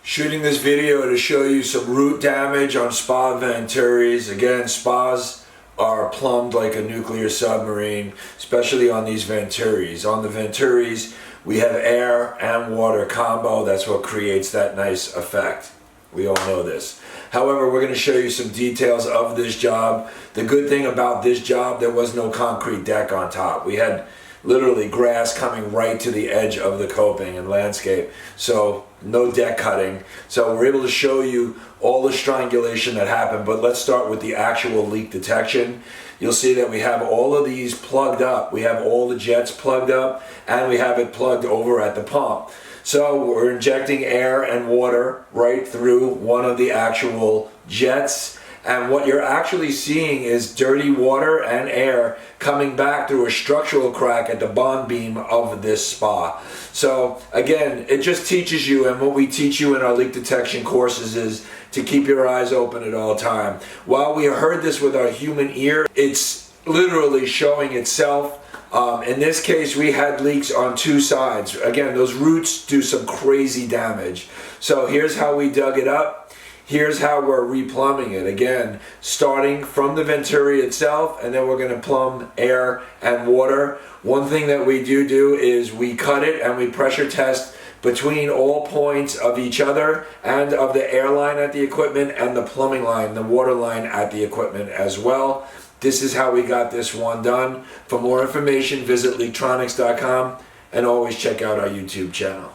Shooting this video to show you some root damage on spa Venturis. Again, spas are plumbed like a nuclear submarine, especially on these Venturis. On the Venturis, we have air and water combo. That's what creates that nice effect. We all know this. However, we're going to show you some details of this job. The good thing about this job, there was no concrete deck on top. We had literally grass coming right to the edge of the coping and landscape, so no deck cutting. So we're able to show you all the strangulation that happened, but let's start with the actual leak detection. You'll see that we have all of these plugged up. We have all the jets plugged up, and we have it plugged over at the pump. So we're injecting air and water right through one of the actual jets, and what you're actually seeing is dirty water and air coming back through a structural crack at the bond beam of this spa. So again, it just teaches you, and what we teach you in our leak detection courses is to keep your eyes open at all time. While we heard this with our human ear, it's literally showing itself. In this case, we had leaks on two sides. Again, those roots do some crazy damage. So here's how we dug it up. Here's how we're replumbing it. Again, starting from the Venturi itself, and then we're going to plumb air and water. One thing that we do is we cut it and we pressure test between all points of each other and of the air line at the equipment and the plumbing line, the water line at the equipment as well. This is how we got this one done. For more information, visit Leaktronics.com and always check out our YouTube channel.